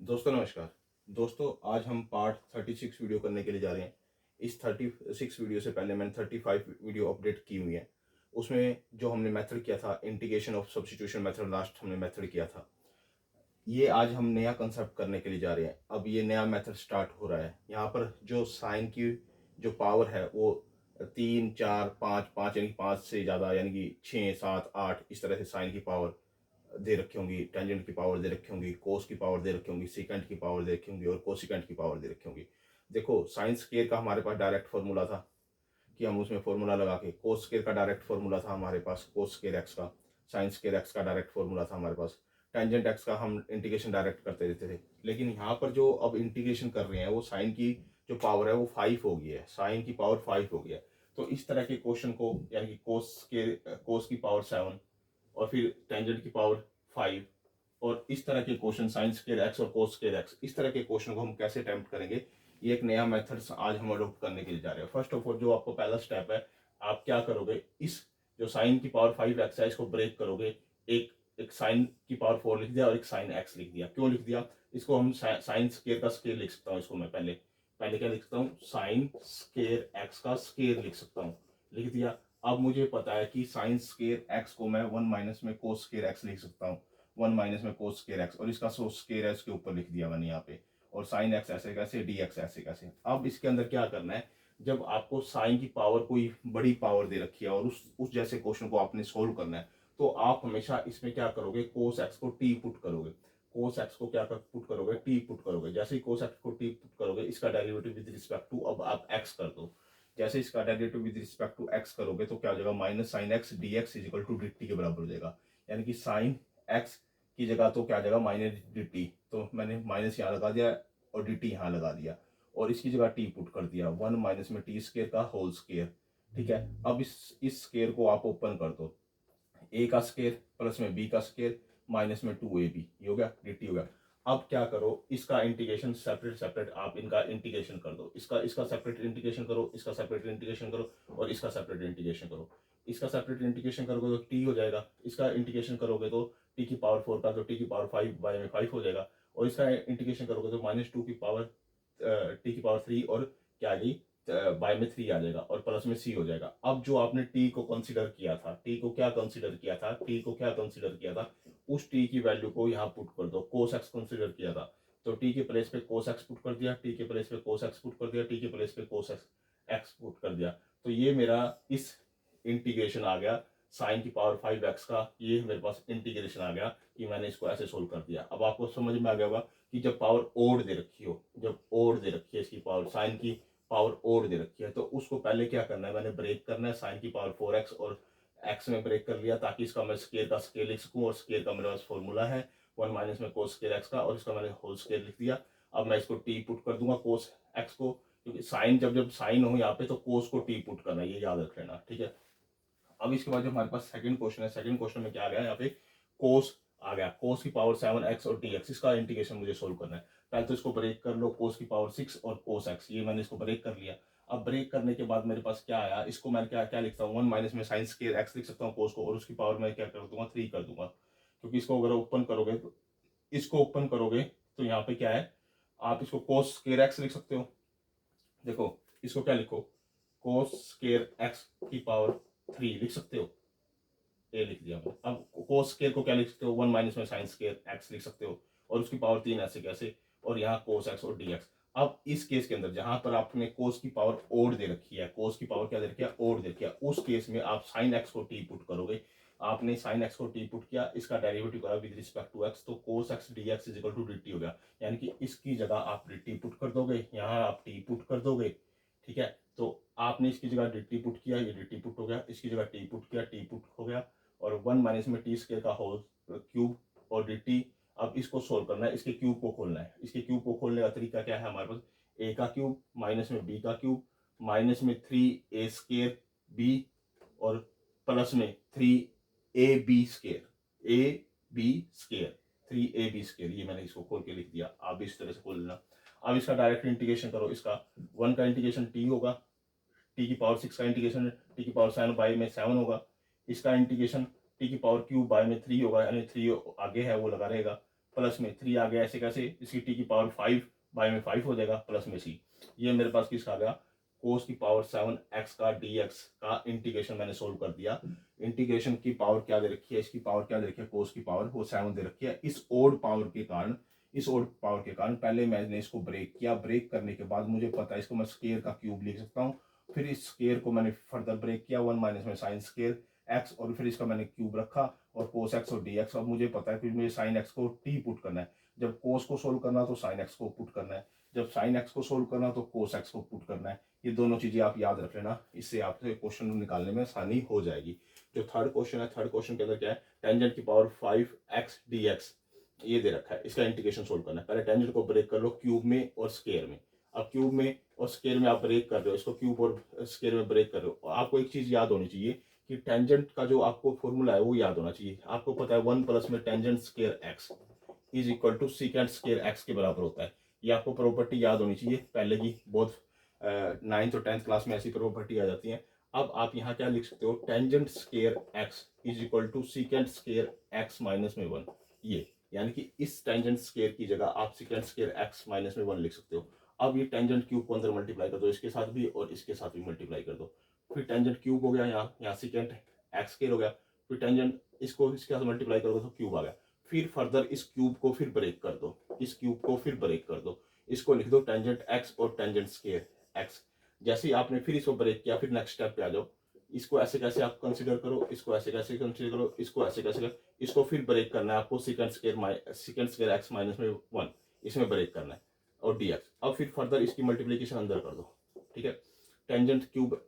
दोस्तों नमस्कार। दोस्तों आज हम पार्ट 36 वीडियो करने के लिए जा रहे हैं। इस 36 वीडियो से पहले मैंने 35 वीडियो अपडेट की हुई है। उसमें जो हमने मेथड किया था integration of substitution method, last हमने मेथड किया था। ये आज हम नया कंसेप्ट करने के लिए जा रहे हैं। अब ये नया मेथड स्टार्ट हो रहा है। यहाँ पर जो साइन की जो पावर है वो 3 4 5 5 यानी कि 5 से ज़्यादा यानी कि 6 7 8 इस तरह से साइन की पावर दे रखी होंगी, टेंजेंट की पावर दे रखी होंगी, कोस की पावर दे रखी होंगी, सीकेंट की पावर दे रखी होंगी और कोसिकेंट की पावर दे रखी होंगी। देखो साइन स्केयर का हमारे पास डायरेक्ट फॉर्मूला था कि हम उसमें फॉर्मूला लगा के, कोस स्केयर का डायरेक्ट फॉर्मूला था हमारे पास कोस स्केयर एक्स का, साइन स्केयर एक्स का डायरेक्ट फॉर्मूला था हमारे पास, टेंजेंट एक्स का हम इंटीग्रेशन डायरेक्ट करते रहते थे। लेकिन यहाँ पर जो अब इंटीग्रेशन कर रहे हैं वो साइन की जो पावर है वो 5 हो गई है, साइन की पावर 5 हो गई है। तो इस तरह के क्वेश्चन को यानी कि कोस की पावर 7 और फिर टेंजेंट की पावर 5 और इस तरह के क्वेश्चन साइन स्क्वायर एक्स और कोस स्क्वायर एक्स, इस तरह के क्वेश्चन को हम कैसे अटेम्प्ट करेंगे, ये एक नया मेथड आज हम अडोप्ट करने के लिए जा रहे हैं। फर्स्ट ऑफ ऑल जो आपको पहला स्टेप है, आप क्या करोगे, इस जो साइन की पावर 5x है इसको ब्रेक करोगे। एक एक साइन की पावर 4 लिख दिया और एक साइन x लिख दिया। क्यों लिख दिया, इसको हम साइन स्क्वायर का स्क्वायर लिख सकता हूँ। इसको मैं पहले पहले क्या लिख सकता हूँ, साइन स्क्वायर एक्स का स्क्वायर लिख सकता हूँ, लिख दिया। अब मुझे पता है कि साइन स्क्वायर एक्स को मैं 1 माइनस में कोस स्क्वायर एक्स लिख सकता हूँ, 1 माइनस में कोस स्क्वायर एक्स, और इसका सो स्क्वायर है इसके ऊपर लिख दिया मैंने यहाँ पे, और साइन एक्स ऐसे कैसे, डी एक्स ऐसे कैसे। अब इसके अंदर क्या करना है, जब आपको साइन की पावर कोई बड़ी पावर दे रखी है और उस जैसे क्वेश्चन को आपने सोल्व करना है, तो आप हमेशा इसमें क्या करोगे, कोस एक्स को टी पुट करोगे। कोस एक्स को क्या पुट करोगे, टी पुट करोगे। जैसे ही कोस एक्स को टी पुट करोगे, इसका डेरिवेटिव विद रिस्पेक्ट टू अब आप एक्स कर दो। जैसे इसका derivative with respect to x करोगे तो क्या हो जाएगा, minus sine x d x is equal to d t के बराबर हो जाएगा। यानी कि साइन एक्स की जगह तो क्या आ जाएगा, माइनस डी टी। तो मैंने माइनस यहाँ लगा दिया और डी टी यहाँ लगा दिया और इसकी जगह टी पुट कर दिया, 1 माइनस में टी स्केयर का होल स्केयर। ठीक है, अब इस स्केयर को आप ओपन कर दो, ए का स्केयर प्लस में बी का स्केयर माइनस में 2ab, ये हो गया, dt हो गया। अब क्या करो, इसका इंटीग्रेशन सेपरेट सेपरेट आप इनका इंटीग्रेशन कर दो। इसका इसका सेपरेट इंटीग्रेशन करो, इसका सेपरेट इंटीग्रेशन करो और इसका सेपरेट इंटीग्रेशन करो। इसका सेपरेट इंटीग्रेशन करोगे तो t हो जाएगा, इसका इंटीग्रेशन करोगे तो t की पावर 4 का तो t की पावर 5 बाय में 5 हो जाएगा, और इसका इंटीग्रेशन करोगे तो -2 की पावर t की पावर 3 और क्या आ गई, बाय में 3 आ जाएगा और प्लस में c हो जाएगा। अब जो आपने t को कंसीडर किया था, t को क्या कंसीडर किया था, t को क्या कंसीडर किया था, उस t की वैल्यू को यहाँ पुट कर दो। कोस एक्स कंसीडर किया था तो t के प्लेस पे कोस एक्स पुट कर दिया, t के प्लेस पे कोस एक्स पुट कर दिया, t के प्लेस पे कोस एक्स पुट कर दिया। तो ये मेरा इस इंटीग्रेशन आ गया साइन की पावर 5x का, ये मेरे पास इंटीग्रेशन आ गया कि मैंने इसको ऐसे सोल्व कर दिया। अब आपको समझ में आ गया होगा कि जब पावर ओड दे रखी हो, जब ओड दे रखी है इसकी पावर, साइन की पावर ओड दे रखी है, तो उसको पहले क्या करना है, मैंने ब्रेक करना है। साइन की पावर 4x और x में ब्रेक कर लिया ताकि इसका मैं स्केयर का स्केयर लिख सकूं, और स्केयर का मेरे पास फॉर्मूला है 1 माइनस में कोस स्केयर एक्स का, और इसका मैंने होल स्केयर लिख दिया। अब मैं इसको टी पुट कर दूंगा कोस एक्स को, क्योंकि साइन जब जब साइन हो यहाँ पे तो कोस को टी पुट करना, ये याद रख लेना। ठीक है, अब इसके बाद जो हमारे पास सेकंड क्वेश्चन है, सेकंड क्वेश्चन में क्या आ गया, यहाँ पे कोस आ गया, कोस की पावर 7x और dx, इसका इंटीग्रेशन मुझे सोल्व करना है। पहले तो इसको ब्रेक कर लो, कोस की पावर 6 और कोस एक्स, ये मैंने इसको ब्रेक कर लिया। अब ब्रेक करने के बाद मेरे पास क्या आया, इसको मैं क्या क्या लिखता हूँ, 1 माइनस में साइन स्क्वायर एक्स लिख सकता हूँ कोस को, और उसकी पावर मैं क्या कर दूंगा, 3 कर दूंगा। क्योंकि इसको अगर ओपन करोगे तो इसको ओपन करोगे तो यहाँ पे क्या है, आप इसको कोस स्क्वायर एक्स लिख सकते हो। देखो इसको क्या लिखो, कोस स्क्वायर एक्स की पावर 3 लिख सकते हो, ए लिख दिया मैंने। अब कोस स्क्वायर को क्या लिख सकते हो, 1 माइनस में साइन स्क्वायर एक्स लिख सकते हो, और उसकी पावर 3 ऐसे कैसे, और यहाँ कोस एक्स और डी एक्स। अब इस केस के अंदर जहां पर आपने कोस की पावर ओड दे रखी है, कोस की पावर क्या दे रखी है, ओड दे रखी है, उस केस में आप साइन एक्स को टी पुट करोगे। आपने साइन एक्स को टी पुट किया, इसका डेरिवेटिव करा विद रिस्पेक्ट टू एक्स, तो cos x d x is equal to d t हो गया। यानी कि इसकी जगह आप डी टी पुट कर दोगे, यहाँ आप टी पुट कर दोगे। ठीक है, तो आपने इसकी जगह डी टी पुट किया, ये डी टी पुट हो गया, इसकी जगह टी पुट किया, टी पुट हो गया, और 1 माइनस में टी स्क्वायर का होल क्यूब और डी टी। अब इसको सोल्व करना है, इसके क्यूब को खोलना है। इसके क्यूब को खोलने का तरीका क्या है, हमारे पास ए का क्यूब माइनस में बी का क्यूब माइनस में 3a स्क्वायर बी और प्लस में 3ab square, a b square, 3ab square, ये मैंने इसको खोल के लिख दिया। आप इस तरह से खोल लेना। अब इसका डायरेक्ट इंटीग्रेशन करो, इसका 1 का इंटीग्रेशन टी होगा, टी की पावर 6 का इंटीग्रेशन टी की पावर 7 बाई में 7 होगा, इसका इंटीग्रेशन टी की पावर क्यूब बाय में 3 होगा, यानी 3 आगे है वो लगा रहेगा, प्लस में 3 आ गया, ऐसे कैसे, इसकी टी की पावर 5 बाय में 5 हो जाएगा, प्लस में सी। ये मेरे पास किसका आ गया, कोस की पावर 7 एक्स का dx का इंटीग्रेशन मैंने सोल्व कर दिया। इंटीग्रेशन की पावर क्या दे रखी है, इसकी पावर क्या दे रखी है, कोस की पावर वो 7 दे रखी है। इस ओड पावर के कारण, इस ओड पावर के कारण पहले मैंने इसको ब्रेक किया, ब्रेक करने के बाद मुझे पता है इसको मैं स्केयर का क्यूब लिख सकता हूँ। फिर इस स्केयर को मैंने फर्दर ब्रेक किया, 1 माइनस में साइन स्केयर एक्स, और फिर इसका मैंने क्यूब रखा और कोस एक्स और डी एक्स। अब मुझे पता है कि मुझे साइन एक्स को टी पुट करना है, जब कोस को सोल्व करना तो साइन एक्स को पुट करना है, जब साइन एक्स को सोल्व करना तो कोस एक्स को पुट करना है। ये दोनों चीजें आप याद रख लेना, इससे आपसे क्वेश्चन निकालने में आसानी हो जाएगी। जो थर्ड क्वेश्चन है, थर्ड क्वेश्चन के अंदर क्या है, टेंजेंट की पावर 5x dx ये दे रखा है, इसका इंटीग्रेशन सोल्व करना है। पहले टेंजेंट को ब्रेक कर लो क्यूब में और स्केयर में। अब क्यूब में और स्केयर में आप ब्रेक कर रहे हो, इसको क्यूब और स्केयर में ब्रेक कर रहे हो। आपको एक चीज याद होनी चाहिए कि टेंजेंट का जो आपको फॉर्मूला है वो याद होना चाहिए। आपको पता है 1 प्लस में tangent square x is equal to secant square x के बराबर होता है। ये आपको प्रॉपर्टी याद होनी चाहिए, पहले की बहुत 9th और 10th क्लास में ऐसी प्रॉपर्टी आ जाती है। अब आप यहाँ क्या लिख सकते हो, tangent square x is equal to secant square x minus में 1। ये यानी कि इस टेंजेंट स्केयर की जगह आप सीकेंट स्केयर एक्स माइनस में 1 लिख सकते हो। अब ये टेंजेंट क्यूब को अंदर मल्टीप्लाई कर दो, इसके साथ भी और इसके साथ भी मल्टीप्लाई कर दो। फिर टेंजेंट क्यूब हो गया, यहाँ सीकेंट एक्स स्केयर हो गया। फिर टेंजेंट इसको इसके साथ मल्टीप्लाई करोगे तो क्यूब आ गया। फिर फर्दर इस क्यूब को फिर ब्रेक कर दो, इस क्यूब को फिर ब्रेक कर दो, इसको लिख दो टेंजेंट एक्स और टेंजेंट स्केयर एक्स। जैसे ही आपने फिर इसको ब्रेक किया, फिर नेक्स्ट स्टेप पे आ जाओ, इसको ऐसे कैसे आप कंसीडर करो, इसको ऐसे कैसे कंसीडर करो, इसको ऐसे कैसे करो, इसको फिर ब्रेक करना है आपको सीकेंट स्केयर एक्स माइनस में 1, इसमें ब्रेक करना है और dx। अब फिर फर्दर इसकी मल्टीप्लीकेशन अंदर कर दो, ठीक है। टेंजेंट क्यूब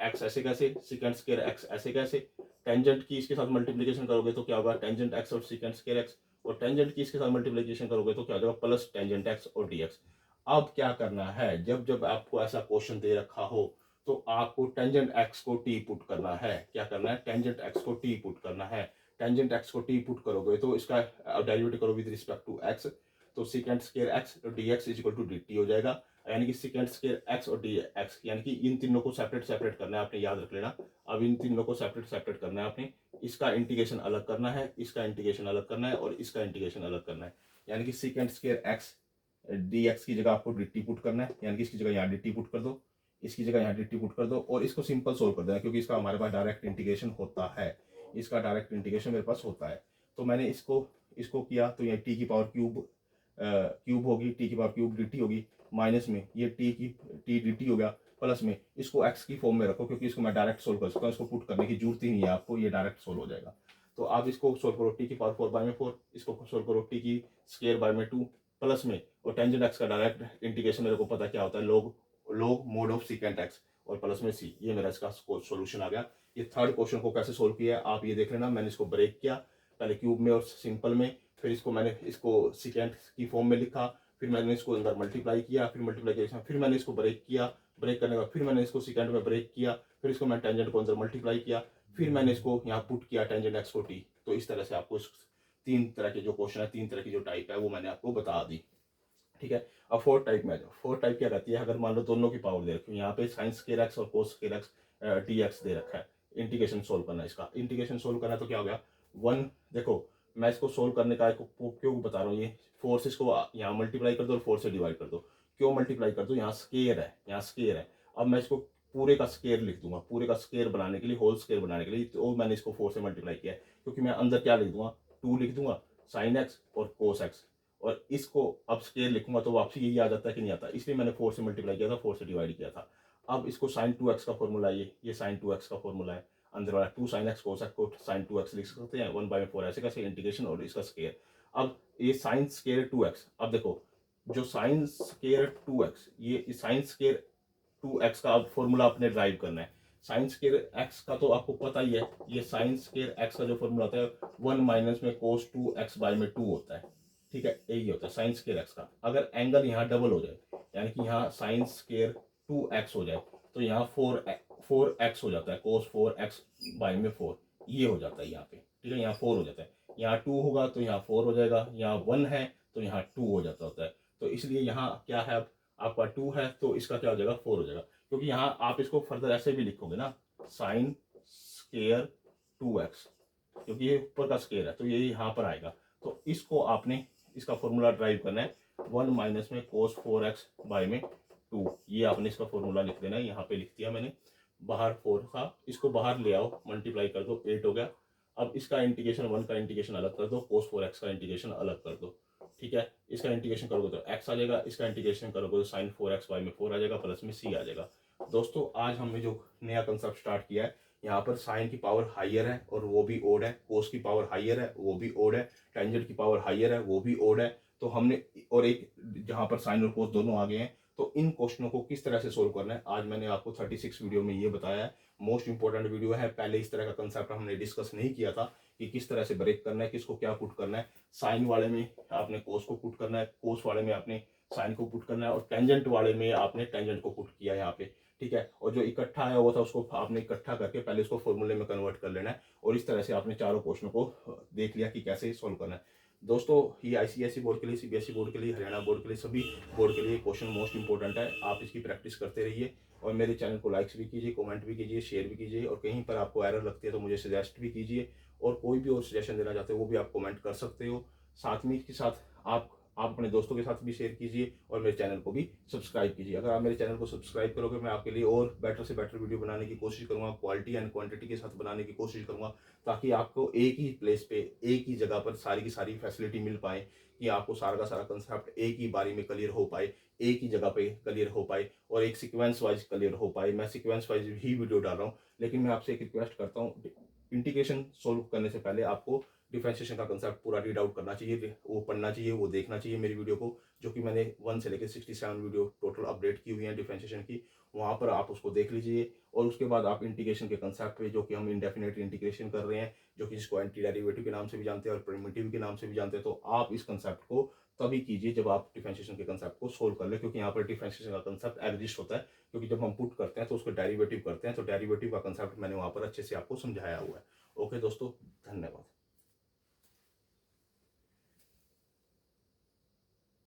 एक्स ऐसे कैसे, सीकेंट स्केयर एक्स ऐसे कैसे, टेंजेंट की इसके साथ मल्टीप्लीकेशन करोगे तो क्या होगा, टेंजेंट एक्स और सीकेंट स्केयर एक्स, और टेंजेंट की इसके साथ मल्टीप्लीकेशन करोगे तो क्या हो जाएगा, प्लस टेंजेंट एक्स और dx। अब क्या करना है, जब जब आपको ऐसा क्वेश्चन दे रखा हो तो आपको टेंजेंट एक्स को टी पुट करना है। क्या करना है, टेंजेंट एक्स को टी पुट करना है। टेंजेंट एक्स को टी पुट करोगे तो इसका डेरिवेटिव करो विद रिस्पेक्ट टू एक्स, तो secant square x dx is equal to dt हो जाएगा। यानी कि सीकेंट स्केयर एक्स और dx, यानी कि इन तीनों को सेपरेट सेपरेट करना है, आपने याद रख लेना। अब इन तीनों को सेपरेट सेपरेट करना है आपने, इसका इंटीग्रेशन अलग करना है, इसका इंटीग्रेशन अलग करना है और इसका इंटीग्रेशन अलग करना है। यानी कि सीकेंट स्केयर एक्स dx की जगह आपको dt पुट करना है, यानी कि इसकी जगह यहाँ dt पुट कर दो, इसकी जगह यहाँ dt पुट कर दो और इसको सिंपल सोल्व कर देना, क्योंकि इसका हमारे पास डायरेक्ट इंटीग्रेशन होता है, इसका डायरेक्ट इंटीग्रेशन मेरे पास होता है। तो मैंने इसको इसको किया तो ये टी की पावर क्यूब होगी, टी की पावर क्यूब dt होगी, माइनस में ये टी dt हो गया, प्लस में इसको x की फॉर्म में रखो, क्योंकि इसको मैं डायरेक्ट सोल्व कर सकता हूँ, इसको पुट करने की जरूरत ही नहीं है आपको, ये डायरेक्ट सोल्व हो जाएगा। तो आप इसको सोल्व करो, टी की पावर 4 बाय में 4, इसको सोल्व करो टी की स्केयर बाय में 2, प्लस में और टेंजेंट एक्स का डायरेक्ट इंटीग्रेशन मेरे को पता क्या होता है, log mode of secant x और प्लस में सी। ये मेरा इसका सोल्यूशन आ गया। ये थर्ड क्वेश्चन को कैसे सोल्व किया है आप ये देख लेना। मैंने इसको ब्रेक किया पहले क्यूब में और सिंपल में, फिर इसको मैंने इसको सीकेंट की फॉर्म में लिखा, फिर मैंने इसको अंदर मल्टीप्लाई किया, फिर मल्टीप्लाई फिर मैंने इसको ब्रेक किया, ब्रेक करने के बाद फिर मैंने इसको सेकंड में ब्रेक किया, फिर इसको मैं टेंजेंट को अंदर मल्टीप्लाई किया, फिर मैंने इसको यहाँ पुट किया टेंजेंट एक्स को टी। तो इस तरह से आपको इस 3 तरह के जो क्वेश्चन है, 3 तरह की जो टाइप है वो मैंने आपको बता दी, ठीक है। अब फोर्थ टाइप में आ जाओ। फोर्थ टाइप क्या रहती है, अगर मान लो दोनों की पावर दे रखी है, यहाँ पे साइन स्केयर एक्स और कोस स्केयर एक्स dx दे रखा है, इंटीग्रेशन सोल्व करना है, इसका इंटीग्रेशन सोल्व करना है तो क्या हो गया 1। देखो मैं इसको सोल्व करने का क्यों बता रहा हूँ, ये 4 से इसको यहाँ मल्टीप्लाई कर दो और 4 से डिवाइड कर दो। क्यों मल्टीप्लाई कर दो, यहाँ स्केयर है, यहाँ स्केयर है। अब मैं इसको पूरे का स्केयर लिख दूंगा, पूरे का स्केयर बनाने के लिए, होल स्केयर बनाने के लिए, तो मैंने इसको 4 से मल्टीप्लाई किया है, क्योंकि मैं अंदर क्या लिख दूंगा, 2 लिख दूंगा साइन एक्स और कोस एक्स, और इसको अब स्केयर लिखूंगा तो वापसी यही आ जाता है कि नहीं आता, इसलिए मैंने 4 से मल्टीप्लाई किया था, 4 से डिवाइड किया था। अब इसको साइन 2x का फॉर्मूला, ये साइन 2x का फॉर्मूला है, अंदर वाला 2 sin x कोस x को साइन 2x लिख सकते हैं, 1/4 ऐसे कैसे इंटीग्रेशन और इसका स्केयर। अब ये साइन स्केयर 2x, अब देखो जो साइन स्केयर 2x, ये साइन स्केयर 2x का अब फॉर्मूला आपने ड्राइव करना है। साइन स्केयर x का तो आपको पता ही है, ये साइन स्केयर x का जो फॉर्मूला होता है 1 माइनस में कोस 2x बाय में 2 होता है, ठीक है, यही होता है साइन स्केयर एक्स का। अगर एंगल यहाँ डबल हो जाए, यानी कि यहाँ साइन स्केयर 2x हो जाए तो यहाँ 4x हो जाता है, कोस 4x बाय में 4, ये हो जाता है यहाँ पे, ठीक है, यहाँ 4 हो जाता है, यहाँ 2 होगा तो यहाँ 4 हो जाएगा, यहाँ 1 है तो यहाँ 2 हो जाता होता है। तो इसलिए यहाँ क्या है, अब आपका 2 है तो इसका क्या हो जाएगा, 4 हो जाएगा, क्योंकि यहाँ आप इसको फर्दर ऐसे भी लिखोगे ना, साइन स्केयर 2x, क्योंकि ये ऊपर का स्केयर है तो ये यहाँ पर आएगा। तो इसको आपने इसका फॉर्मूला ड्राइव करना है 1 माइनस में cos 4x बाय में 2। ये आपने इसका फॉर्मूला लिख देना है, यहाँ पे लिख दिया मैंने। बाहर 4 था, इसको बाहर ले आओ, मल्टीप्लाई कर दो, 8 हो गया। अब इसका इंटीग्रेशन 1 का इंटीग्रेशन अलग कर दो, cos 4x का इंटीग्रेशन अलग कर दो, ठीक है। इसका इंटीग्रेशन करोगे तो x आ जाएगा, इसका इंटीग्रेशन करोगे तो sin 4x बाय में 4 आ जाएगा, प्लस में c आ जाएगा। दोस्तों आज हमने जो नया कंसेप्ट स्टार्ट किया है, यहाँ पर साइन की पावर हाइयर है और वो भी ओड है, कोस की पावर हाइयर है वो भी ओड है, टेंजेंट की पावर हाइयर है वो भी ओड है। तो हमने और एक जहाँ पर साइन और कोस दोनों आ गए हैं, तो इन क्वेश्चनों को किस तरह से सोल्व करना है आज मैंने आपको 36 वीडियो में ये बताया है। मोस्ट इंपॉर्टेंट वीडियो है, पहले इस तरह का कंसेप्ट हमने डिस्कस नहीं किया था कि किस तरह से ब्रेक करना है, किसको क्या पुट करना है। साइन वाले में आपने कोस को पुट करना है, कोस वाले में आपने साइन को पुट करना है, और टेंजेंट वाले में आपने टेंजेंट को पुट किया है यहाँ पे, ठीक है। और जो इकट्ठा आया हुआ था उसको आपने इकट्ठा करके पहले उसको फॉर्मूले में कन्वर्ट कर लेना है, और इस तरह से आपने चारों क्वेश्चनों को देख लिया कि कैसे सोल्व करना है। दोस्तों ये आईसीएसई बोर्ड के लिए, सीबीएसई बोर्ड के लिए, हरियाणा बोर्ड के लिए, सभी बोर्ड के लिए क्वेश्चन मोस्ट इंपॉर्टेंट है। आप इसकी प्रैक्टिस करते रहिए और मेरे चैनल को लाइक्स भी कीजिए, कमेंट भी कीजिए, शेयर भी कीजिए, और कहीं पर आपको एरर लगती है तो मुझे सजेस्ट भी कीजिए, और कोई भी और सजेशन देना चाहते हो वो भी आप कमेंट कर सकते हो। साथ में इसके साथ आप अपने दोस्तों के साथ भी शेयर कीजिए और मेरे चैनल को भी सब्सक्राइब कीजिए। अगर आप मेरे चैनल को सब्सक्राइब करोगे मैं आपके लिए और बेटर से बेटर वीडियो बनाने की कोशिश करूंगा, क्वालिटी एंड क्वांटिटी के साथ बनाने की कोशिश करूंगा, ताकि आपको एक ही प्लेस पे एक ही जगह पर सारी की सारी फैसिलिटी मिल पाए, कि आपको सारा का सारा कंसेप्ट एक ही बारी में क्लियर हो पाए, एक ही जगह पे क्लियर हो पाए, और एक सीक्वेंस वाइज क्लियर हो पाए। मैं सीक्वेंस वाइज ही वीडियो डाल रहा हूँ, लेकिन मैं आपसे एक रिक्वेस्ट करता हूँ, इंटीग्रेशन सोल्व करने से पहले आपको डिफरेंशिएशन का कंसेप्ट पूरा रीड आउट करना चाहिए, वो पढ़ना चाहिए, वो देखना चाहिए मेरी वीडियो को, जो कि मैंने 1 से लेकर 67 वीडियो टोटल अपडेट की हुई है डिफरेंशिएशन की, वहाँ पर आप उसको देख लीजिए। और उसके बाद आप इंटीग्रेशन के कंसेप्ट पे, जो कि हम इंडेफिनेट इंटीग्रेशन कर रहे हैं, जो कि जिसको एंटी डेरिवेटिव के नाम से भी जानते हैं और प्रिमिटिव के नाम से भी जानते हैं, तो आप इस कंसेप्ट को तभी कीजिए जब आप डिफरेंशिएशन के कंसेप्ट को सोल्व कर ले, क्योंकि यहाँ पर डिफरेंशिएशन का कंसेप्ट एग्जिस्ट होता है, क्योंकि जब हम पुट करते हैं तो उसको डेरिवेटिव करते हैं, तो डेरिवेटिव का कंसेप्ट मैंने वहाँ पर अच्छे से आपको समझाया हुआ है। ओके दोस्तों, धन्यवाद।